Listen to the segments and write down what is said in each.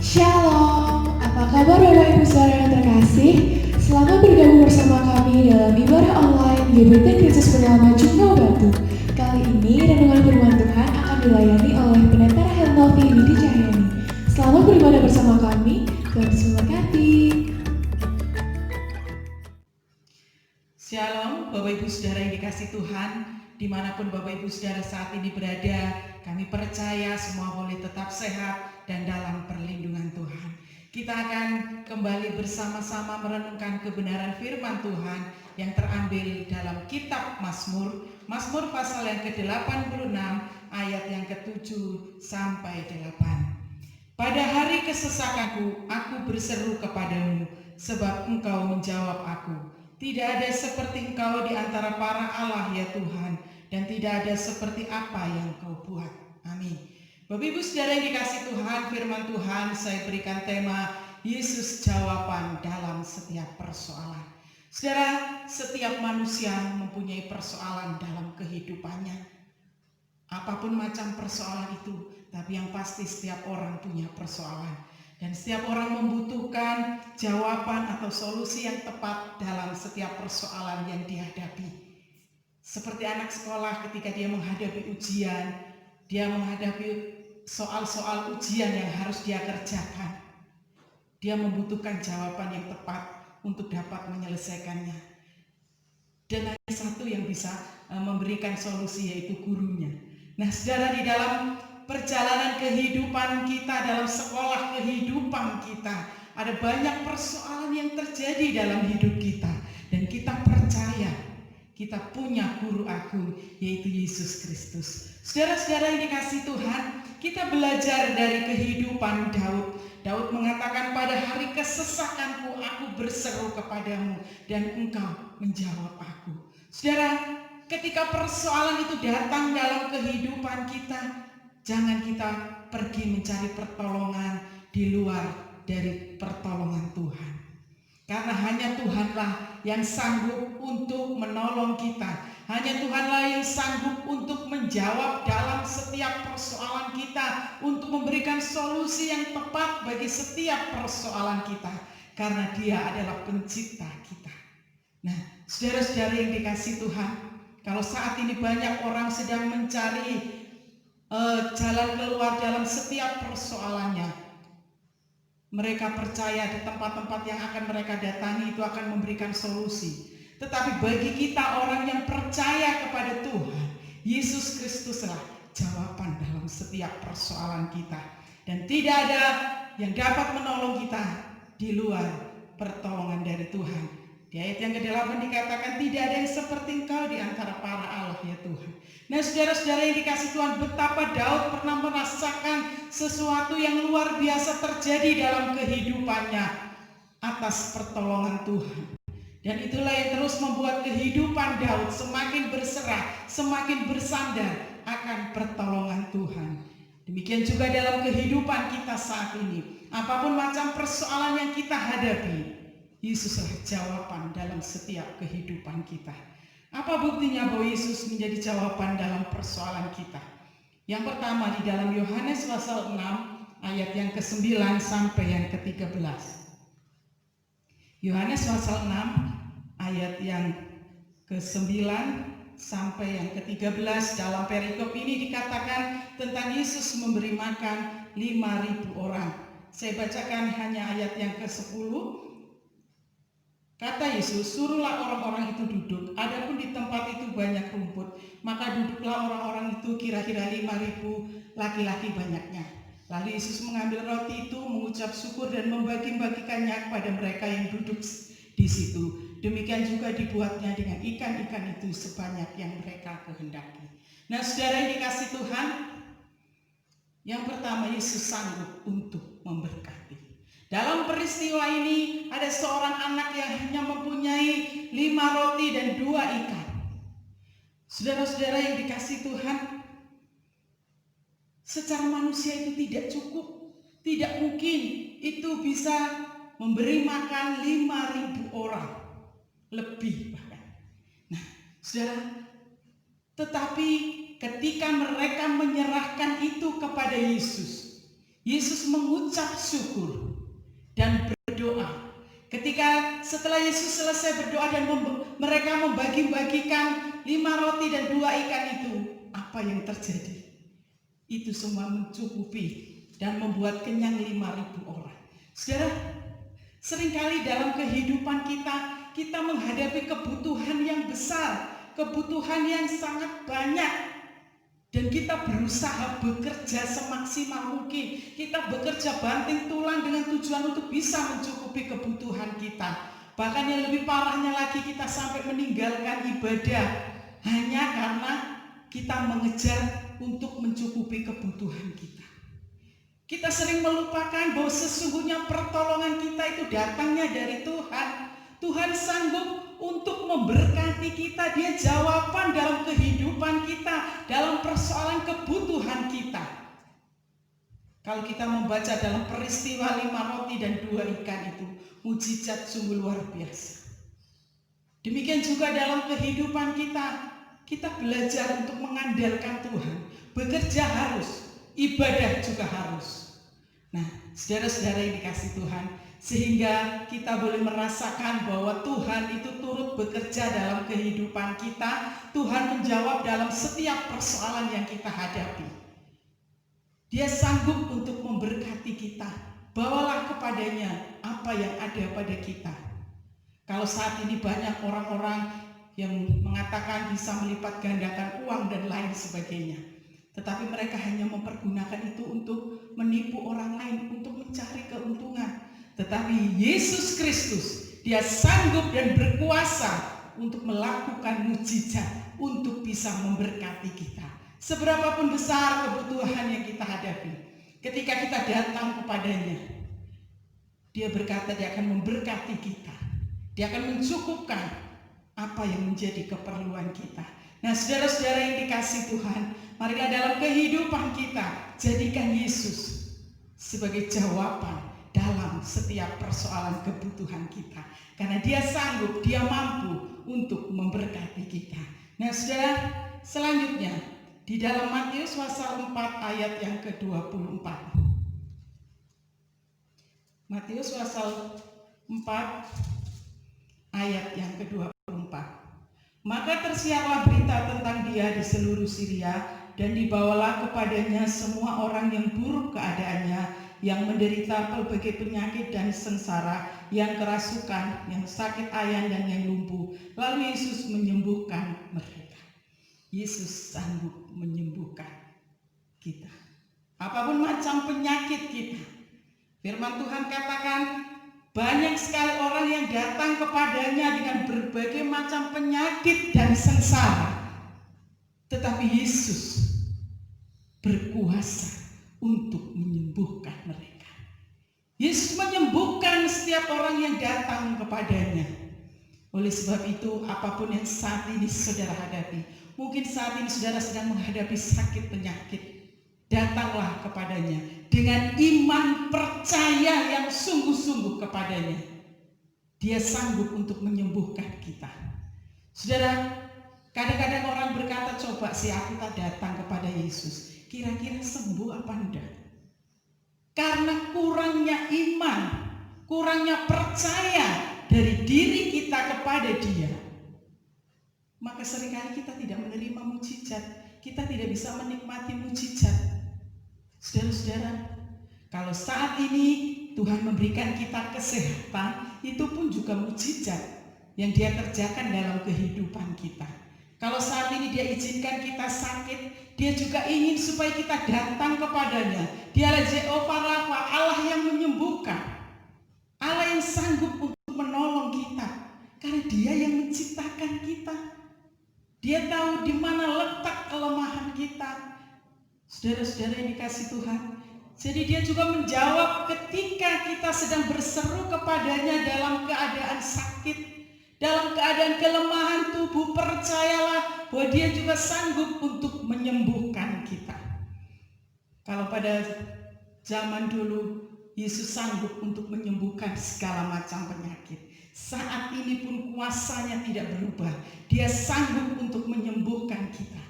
Shalom, apa kabar Bapak Ibu Saudara yang terkasih? Selamat bergabung bersama kami dalam ibadah online GBT Kristus Penyelamat Jumlah Batu. Kali ini renungan firman Tuhan akan dilayani oleh Pendeta Helnovi Widi Cahyani. Selamat beribadah bersama kami, Tuhan Yesus memberkati. Shalom Bapak Ibu Saudara yang dikasih Tuhan, dimanapun Bapak Ibu Saudara saat ini berada, kami percaya semua boleh tetap sehat dan dalam perlindungan Tuhan. Kita akan kembali bersama-sama merenungkan kebenaran firman Tuhan yang terambil dalam kitab Mazmur, Mazmur pasal yang ke-86 ayat yang ke-7 sampai 8. Pada hari kesesakanku, aku berseru kepadamu, sebab Engkau menjawab aku. Tidak ada seperti Engkau di antara para Allah ya Tuhan, dan tidak ada seperti apa yang Engkau buat. Amin. Bapak Ibu Saudara yang dikasih Tuhan, firman Tuhan saya berikan tema Yesus jawaban dalam setiap persoalan. Saudara, setiap manusia mempunyai persoalan dalam kehidupannya. Apapun macam persoalan itu, tapi yang pasti setiap orang punya persoalan. Dan setiap orang membutuhkan jawaban atau solusi yang tepat dalam setiap persoalan yang dihadapi. Seperti anak sekolah ketika dia menghadapi ujian, dia menghadapi soal-soal ujian yang harus dia kerjakan. Dia membutuhkan jawaban yang tepat untuk dapat menyelesaikannya. Dan hanya satu yang bisa memberikan solusi, yaitu gurunya. Nah, saudara, di dalam perjalanan kehidupan kita, dalam sekolah kehidupan kita, ada banyak persoalan yang terjadi dalam hidup kita. Dan kita percaya kita punya guru agung, yaitu Yesus Kristus. Saudara-saudara yang dikasih Tuhan, kita belajar dari kehidupan Daud. Daud mengatakan, pada hari kesesakanku aku berseru kepadamu dan Engkau menjawab aku. Saudara, ketika persoalan itu datang dalam kehidupan kita, jangan kita pergi mencari pertolongan di luar dari pertolongan Tuhan. Karena hanya Tuhanlah yang sanggup untuk menolong kita. Hanya Tuhanlah yang sanggup untuk menjawab dalam setiap persoalan kita, untuk memberikan solusi yang tepat bagi setiap persoalan kita. Karena Dia adalah pencipta kita. Nah, saudara-saudara yang dikasih Tuhan, kalau saat ini banyak orang sedang mencari jalan keluar dalam setiap persoalannya. Mereka percaya di tempat-tempat yang akan mereka datangi itu akan memberikan solusi. Tetapi bagi kita orang yang percaya kepada Tuhan, Yesus Kristuslah jawaban dalam setiap persoalan kita. Dan tidak ada yang dapat menolong kita di luar pertolongan dari Tuhan. Di ayat yang ke-8 dikatakan, tidak ada yang seperti Engkau di antara para Allah ya Tuhan. Nah, saudara-saudara yang dikasih Tuhan, betapa Daud pernah merasakan sesuatu yang luar biasa terjadi dalam kehidupannya atas pertolongan Tuhan. Dan itulah yang terus membuat kehidupan Daud semakin berserah, semakin bersandar akan pertolongan Tuhan. Demikian juga dalam kehidupan kita saat ini. Apapun macam persoalan yang kita hadapi, Yesuslah jawaban dalam setiap kehidupan kita. Apa buktinya bahwa Yesus menjadi jawaban dalam persoalan kita? Yang pertama di dalam Yohanes pasal 6 ayat yang ke-9 sampai yang ke-13. Yohanes pasal 6 ayat yang ke-9 sampai yang ke-13, dalam perikop ini dikatakan tentang Yesus memberi makan 5.000 orang. Saya bacakan hanya ayat yang ke-10. Kata Yesus, suruhlah orang-orang itu duduk. Adapun di tempat itu banyak rumput, maka duduklah orang-orang itu, kira-kira 5.000 laki-laki banyaknya. Lalu Yesus mengambil roti itu, mengucap syukur dan membagi-bagikannya kepada mereka yang duduk di situ. Demikian juga dibuatnya dengan ikan-ikan itu sebanyak yang mereka kehendaki. Nah, saudara yang dikasih Tuhan, yang pertama, Yesus sanggup untuk memberkati. Dalam peristiwa ini ada seorang anak yang hanya mempunyai 5 roti dan 2 ikan. Saudara-saudara yang dikasih Tuhan, secara manusia itu tidak cukup. Tidak mungkin itu bisa memberi makan 5.000 orang. Lebih bahkan. Nah, saudara, tetapi ketika mereka menyerahkan itu kepada Yesus, Yesus mengucap syukur dan berdoa. Ketika setelah Yesus selesai berdoa dan mereka membagi-bagikan 5 roti dan 2 ikan itu, apa yang terjadi? Itu semua mencukupi dan membuat kenyang 5.000 orang. Saudara, seringkali dalam kehidupan kita menghadapi kebutuhan yang besar, kebutuhan yang sangat banyak. Dan kita berusaha bekerja semaksimal mungkin. Kita bekerja banting tulang dengan tujuan untuk bisa mencukupi kebutuhan kita. Bahkan yang lebih parahnya lagi, kita sampai meninggalkan ibadah hanya karena kita mengejar untuk mencukupi kebutuhan kita. Kita sering melupakan bahwa sesungguhnya pertolongan kita itu datangnya dari Tuhan. Tuhan sanggup untuk memberkati kita. Dia jawaban dalam kehidupan kita, dalam persoalan kebutuhan kita. Kalau kita membaca dalam peristiwa 5 roti dan 2 ikan itu, mujizat sungguh luar biasa. Demikian juga dalam kehidupan kita belajar untuk mengandalkan Tuhan. Bekerja harus, ibadah juga harus. Nah, saudara-saudara yang dikasih Tuhan, sehingga kita boleh merasakan bahwa Tuhan itu turut bekerja dalam kehidupan kita. Tuhan menjawab dalam setiap persoalan yang kita hadapi. Dia sanggup untuk memberkati kita. Bawalah kepadanya apa yang ada pada kita. Kalau saat ini banyak orang-orang yang mengatakan bisa melipat gandakan uang dan lain sebagainya, tetapi mereka hanya mempergunakan itu untuk menipu orang lain, untuk mencari keuntungan. Tetapi Yesus Kristus, dia sanggup dan berkuasa untuk melakukan mujizat, untuk bisa memberkati kita. Seberapapun besar kebutuhan yang kita hadapi, ketika kita datang kepadanya, dia berkata dia akan memberkati kita. Dia akan mencukupkan apa yang menjadi keperluan kita. Nah, saudara-saudara yang dikasih Tuhan, marilah dalam kehidupan kita, jadikan Yesus sebagai jawaban dalam setiap persoalan kebutuhan kita. Karena dia sanggup, dia mampu untuk memberkati kita. Nah, saudara, selanjutnya di dalam Matius pasal 4 ayat yang ke-24. Matius pasal 4 ayat yang ke-24. Maka tersiarlah berita tentang dia di seluruh Syria, dan dibawalah kepadanya semua orang yang buruk keadaannya, yang menderita berbagai penyakit dan sengsara, yang kerasukan, yang sakit ayan, dan yang lumpuh. Lalu Yesus menyembuhkan mereka. Yesus sanggup menyembuhkan kita. Apapun macam penyakit kita. Firman Tuhan katakan, banyak sekali orang yang datang kepadanya dengan berbagai macam penyakit dan sengsara. Tetapi Yesus berkuasa untuk menyembuhkan mereka. Yesus menyembuhkan setiap orang yang datang kepadanya. Oleh sebab itu, apapun yang saat ini saudara hadapi, mungkin saat ini saudara sedang menghadapi sakit penyakit, datanglah kepadanya dengan iman percaya yang sungguh-sungguh kepadanya. Dia sanggup untuk menyembuhkan kita. Saudara, kadang-kadang orang berkata, coba sih aku tak datang kepada Yesus, kira-kira sembuh apa enggak? Karena kurangnya iman, kurangnya percaya dari diri kita kepada Dia, maka seringkali kita tidak menerima mujizat, kita tidak bisa menikmati mujizat. Saudara-saudara, kalau saat ini Tuhan memberikan kita kesehatan, itu pun juga mujizat yang Dia kerjakan dalam kehidupan kita. Kalau saat ini Dia izinkan kita sakit, Dia juga ingin supaya kita datang kepadanya. Dialah Jehovah Rafa, Allah yang menyembuhkan, Allah yang sanggup untuk menolong kita, karena Dia yang menciptakan kita. Dia tahu di mana letak kelemahan kita. Saudara-saudara yang dikasih Tuhan, jadi Dia juga menjawab ketika kita sedang berseru kepadanya dalam keadaan sakit, dalam keadaan kelemahan tubuh. Percayalah bahwa Dia juga sanggup untuk menyembuhkan kita. Kalau pada zaman dulu Yesus sanggup untuk menyembuhkan segala macam penyakit, saat ini pun kuasanya tidak berubah. Dia sanggup untuk menyembuhkan kita.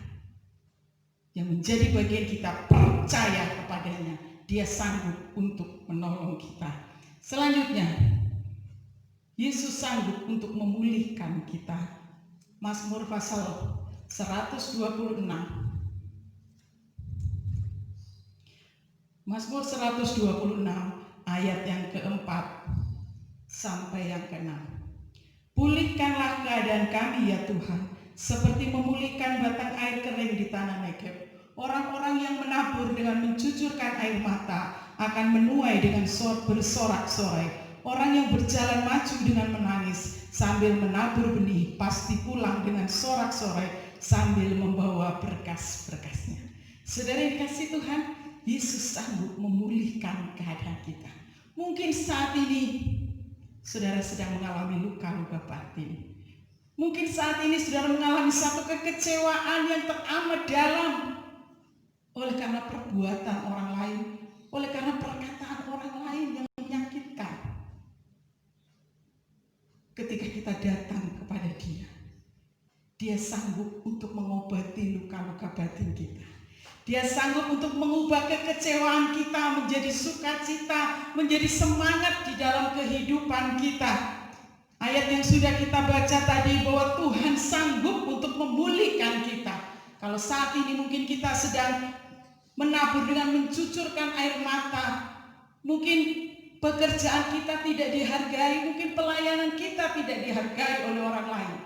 Yang menjadi bagian kita percaya kepadanya Dia sanggup untuk menolong kita. Selanjutnya, Yesus sanggup untuk memulihkan kita. Mazmur pasal 126. Mazmur 126 ayat yang keempat sampai yang keenam. Pulihkanlah keadaan kami ya Tuhan, seperti memulihkan batang air kering di tanah Negeb. Orang-orang yang menabur dengan mencucurkan air mata akan menuai dengan bersorak-sorai. Orang yang berjalan maju dengan menangis sambil menabur benih pasti pulang dengan sorak-sorai sambil membawa berkas-berkasnya. Saudara yang dikasihi Tuhan, Yesus sanggup memulihkan keadaan kita. Mungkin saat ini saudara sedang mengalami luka-luka batin. Mungkin saat ini saudara mengalami satu kekecewaan yang teramat dalam oleh karena perbuatan orang lain, oleh karena perkataan orang lain yang menyakitkan. Ketika kita datang kepada Dia, Dia sanggup untuk mengobati luka-luka batin kita. Dia sanggup untuk mengubah kekecewaan kita menjadi sukacita, menjadi semangat di dalam kehidupan kita. Ayat yang sudah kita baca tadi bahwa Tuhan sanggup untuk memulihkan kita. Kalau saat ini mungkin kita sedang menabur dengan mencucurkan air mata, mungkin pekerjaan kita tidak dihargai, mungkin pelayanan kita tidak dihargai oleh orang lain.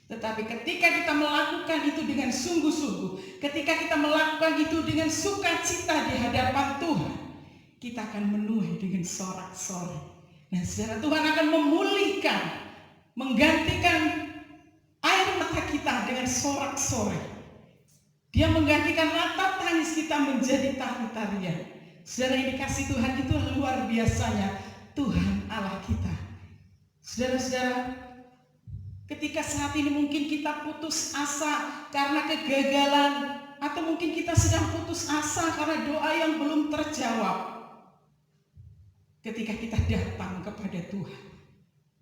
Tetapi ketika kita melakukan itu dengan sungguh-sungguh, ketika kita melakukan itu dengan sukacita di hadapan Tuhan, kita akan menuai dengan sorak-sorai. Nah, saudara, Tuhan akan memulihkan, menggantikan air mata kita dengan sorak-sorai. Dia menggantikan ratap tangis kita menjadi tari-tarian. Saudara yang dikasihi Tuhan, itu luar biasanya Tuhan Allah kita. Saudara-saudara, ketika saat ini mungkin kita putus asa karena kegagalan, atau mungkin kita sedang putus asa karena doa yang belum terjawab. Ketika kita datang kepada Tuhan,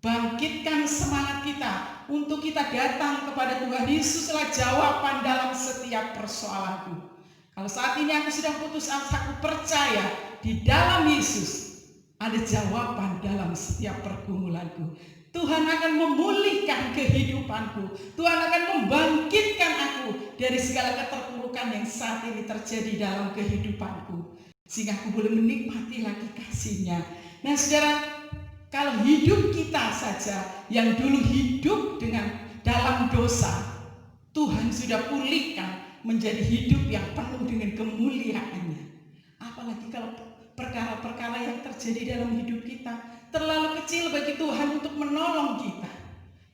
bangkitkan semangat kita untuk kita datang kepada Tuhan. Yesuslah jawaban dalam setiap persoalanku. Kalau saat ini aku sedang putus asa, aku percaya di dalam Yesus ada jawaban dalam setiap pergumulanku. Tuhan akan memulihkan kehidupanku. Tuhan akan membangkitkan aku dari segala keterpurukan yang saat ini terjadi dalam kehidupanku, sehingga aku boleh menikmati lagi kasih-Nya. Nah, saudara, kalau hidup kita saja yang dulu hidup dalam dosa, Tuhan sudah pulihkan menjadi hidup yang penuh dengan kemuliaan-Nya. Apalagi kalau perkara-perkara yang terjadi dalam hidup kita terlalu kecil bagi Tuhan untuk menolong kita.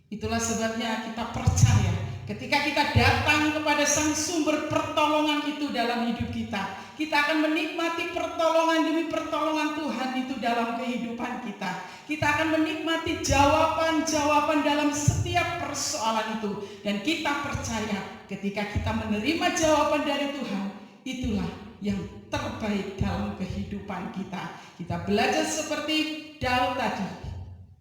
Itulah sebabnya kita percaya ketika kita datang kepada Sang Sumber pertolongan itu dalam hidup kita, kita akan menikmati pertolongan demi pertolongan Tuhan itu dalam kehidupan kita. Kita akan menikmati jawaban-jawaban dalam setiap persoalan itu. Dan kita percaya ketika kita menerima jawaban dari Tuhan, itulah yang terbaik dalam kehidupan kita. Kita belajar seperti Daud tadi.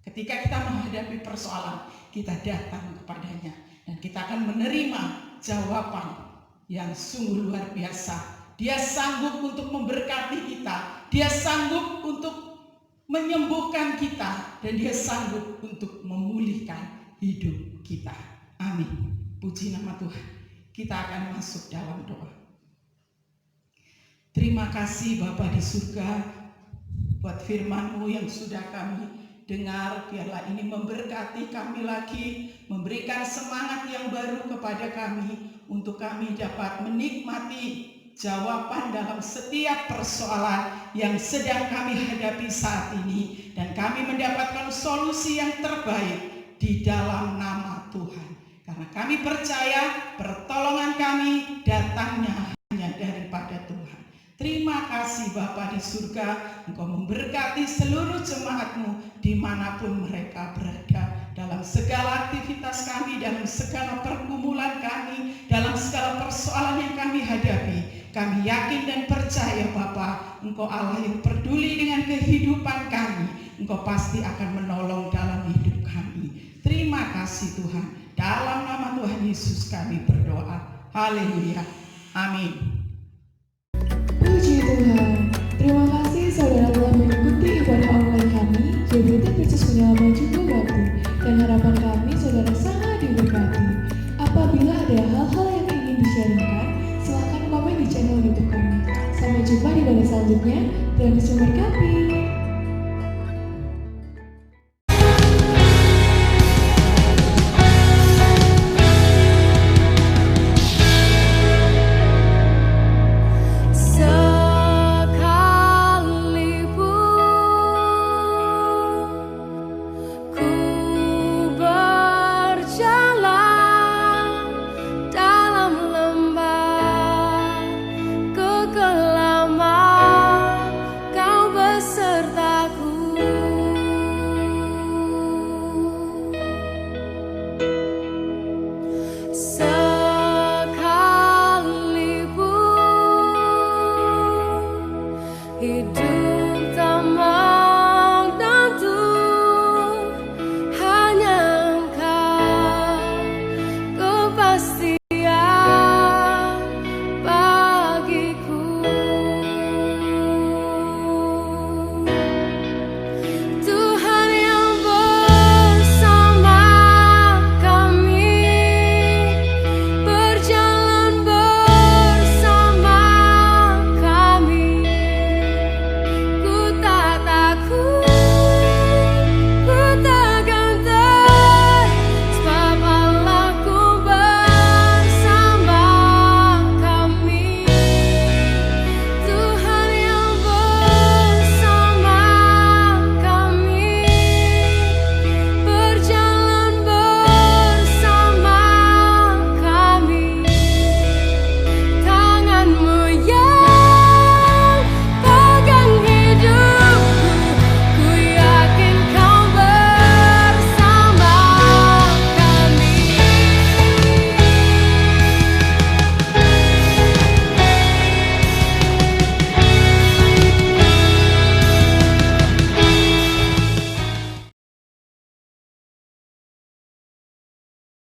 Ketika kita menghadapi persoalan, kita datang kepadanya. Dan kita akan menerima jawaban yang sungguh luar biasa. Dia sanggup untuk memberkati kita. Dia sanggup untuk menyembuhkan kita, dan Dia sanggup untuk memulihkan hidup kita. Amin. Puji nama Tuhan. Kita akan masuk dalam doa. Terima kasih Bapa di surga buat firman-Mu yang sudah kami dengar. Biarlah ini memberkati kami lagi, memberikan semangat yang baru kepada kami untuk kami dapat menikmati jawaban dalam setiap persoalan yang sedang kami hadapi saat ini, dan kami mendapatkan solusi yang terbaik di dalam nama Tuhan. Karena kami percaya pertolongan kami datangnya hanya daripada Tuhan. Terima kasih Bapa di surga, Engkau memberkati seluruh jemaat-Mu dimanapun mereka berada, dalam segala aktivitas kami, dalam segala pergumulan kami, dalam segala persoalan yang kami hadapi. Kami yakin dan percaya Bapa, Engkau Allah yang peduli dengan kehidupan kami. Engkau pasti akan menolong dalam hidup kami. Terima kasih Tuhan. Dalam nama Tuhan Yesus kami berdoa. Haleluya. Amin. Puji Tuhan. Terima channel YouTube kami. Sampai jumpa di video selanjutnya. Tuhan Yesus memberkati.